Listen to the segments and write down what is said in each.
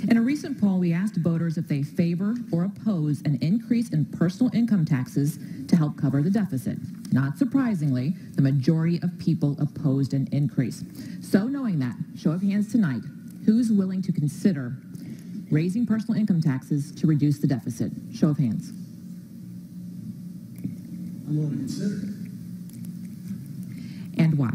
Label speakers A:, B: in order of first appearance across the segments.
A: In a recent poll, we asked voters if they favor or oppose an increase in personal income taxes to help cover the deficit. Not surprisingly, the majority of people opposed an increase. So knowing that, show of hands tonight, who's willing to consider raising personal income taxes to reduce the deficit? Show of hands.
B: I'm willing to consider it.
A: And why?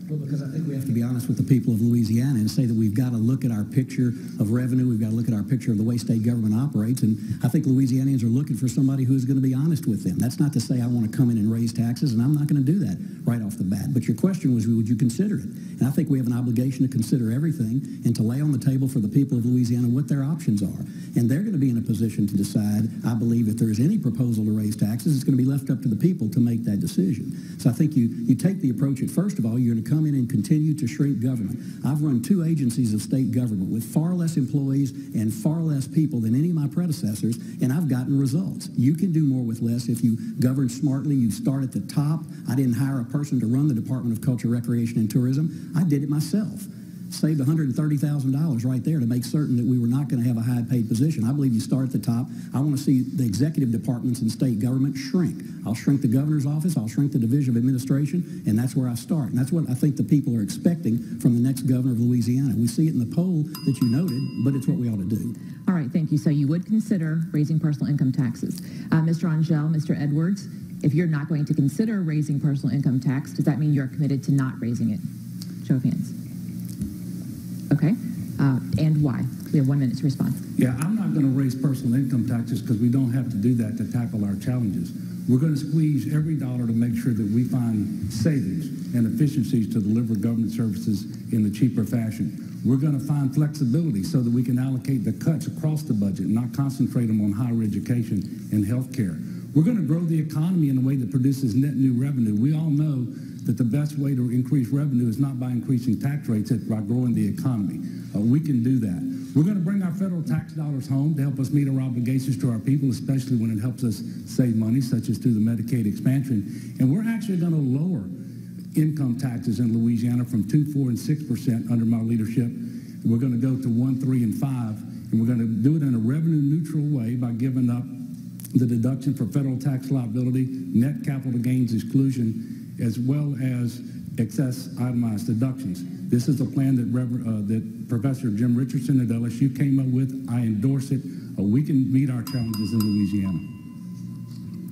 B: Well, because I think we have to be honest with the people of Louisiana and say that we've got to look at our picture of revenue. We've got to look at our picture of the way state government operates. And I think Louisianians are looking for somebody who is going to be honest with them. That's not to say I want to come in and raise taxes, and I'm not going to do that right off the bat. But your question was, would you consider it? And I think we have an obligation to consider everything and to lay on the table for the people of Louisiana what their options are. And they're going to be in a position to decide, I believe, if there's any proposal to raise taxes, it's going to be left up to the people to make that decision. So I think you take the approach at, first of all, you're going to come in and continue to shrink government. I've run 2 agencies of state government with far less employees and far less people than any of my predecessors, and I've gotten results. You can do more with less if you govern smartly. You start at the top. I didn't hire a person to run the Department of Culture, Recreation, and Tourism. I did it myself. Saved $130,000 right there to make certain that we were not going to have a high-paid position. I believe you start at the top. I want to see the executive departments in state government shrink. I'll shrink the governor's office. I'll shrink the Division of Administration, and that's where I start. And that's what I think the people are expecting from the next governor of Louisiana. We see it in the poll that you noted, but it's what we ought to do.
A: All right, thank you. So you would consider raising personal income taxes. Mr. Angel, Mr. Edwards, if you're not going to consider raising personal income tax, does that mean you're committed to not raising it? Show of hands. Okay, and why? We have 1 minute to respond.
C: Yeah, I'm not going to raise personal income taxes because we don't have to do that to tackle our challenges. We're going to squeeze every dollar to make sure that we find savings and efficiencies to deliver government services in a cheaper fashion. We're going to find flexibility so that we can allocate the cuts across the budget and not concentrate them on higher education and health care. We're going to grow the economy in a way that produces net new revenue. We all know that the best way to increase revenue is not by increasing tax rates, it's by growing the economy. We can do that. We're going to bring our federal tax dollars home to help us meet our obligations to our people, especially when it helps us save money, such as through the Medicaid expansion. And we're actually going to lower income taxes in Louisiana from 2%, 4%, and 6% under my leadership. We're going to go to 1%, 3%, and 5%, and we're going to do it in a revenue-neutral way by giving up the deduction for federal tax liability, net capital gains exclusion, as well as excess itemized deductions. This is a plan that Professor Jim Richardson at LSU came up with. I endorse it. We can meet our challenges in Louisiana.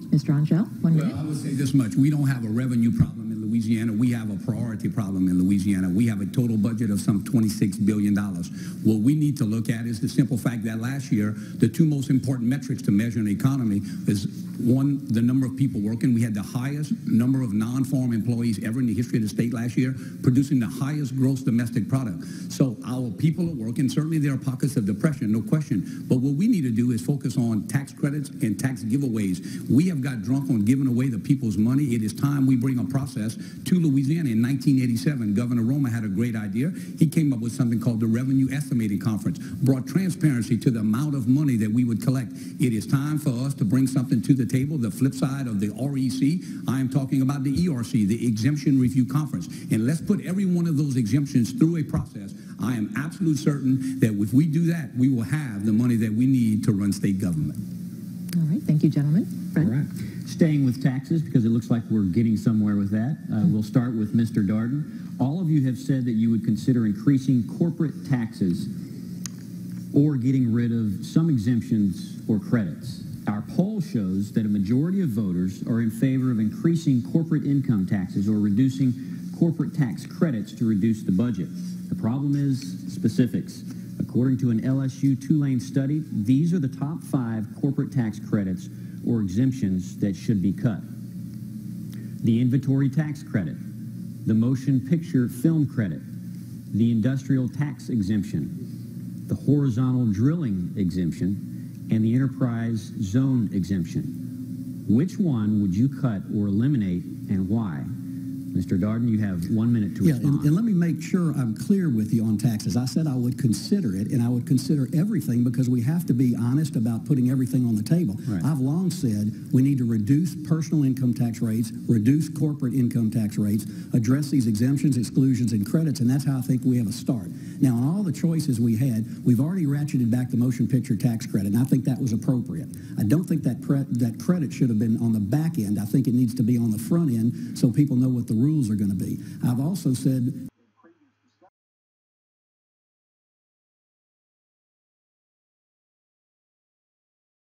A: Mr. Angel, 1 minute.
D: Well, I would say this much. We don't have a revenue problem in Louisiana. We have a priority problem in Louisiana. We have a total budget of some $26 billion. What we need to look at is the simple fact that last year, the 2 most important metrics to measure an economy is, 1, the number of people working. We had the highest number of non-farm employees ever in the history of the state last year, producing the highest gross domestic product. So our people are working. Certainly there are pockets of depression, no question. But what we need to do is focus on tax credits and tax giveaways. We have got drunk on giving away the people's money. It is time we bring a process to Louisiana. In 1987, Governor Roma had a great idea. He came up with something called the Revenue Estimating Conference, brought transparency to the amount of money that we would collect. It is time for us to bring something to the table, the flip side of the REC. I am talking about the ERC, the Exemption Review Conference. And let's put every one of those exemptions through a process. I am absolutely certain that if we do that, we will have the money that we need to run state government.
A: All right, thank you, gentlemen. Fred?
E: All right. Staying with taxes, because it looks like we're getting somewhere with that, we'll start with Mr. Dardenne. All of you have said that you would consider increasing corporate taxes or getting rid of some exemptions or credits. Our poll shows that a majority of voters are in favor of increasing corporate income taxes or reducing corporate tax credits to reduce the budget. The problem is specifics. According to an LSU Tulane study, these are the top 5 corporate tax credits or exemptions that should be cut. The inventory tax credit, the motion picture film credit, the industrial tax exemption, the horizontal drilling exemption, and the enterprise zone exemption. Which one would you cut or eliminate, and why? Mr. Dardenne, you have 1 minute to respond.
B: And let me make sure I'm clear with you on taxes. I said I would consider it, and I would consider everything because we have to be honest about putting everything on the table.
E: Right.
B: I've long said we need to reduce personal income tax rates, reduce corporate income tax rates, address these exemptions, exclusions, and credits, and that's how I think we have a start. Now, on all the choices we had, we've already ratcheted back the motion picture tax credit, and I think that was appropriate. I don't think that credit should have been on the back end. I think it needs to be on the front end so people know what the rules are going to be. I've also said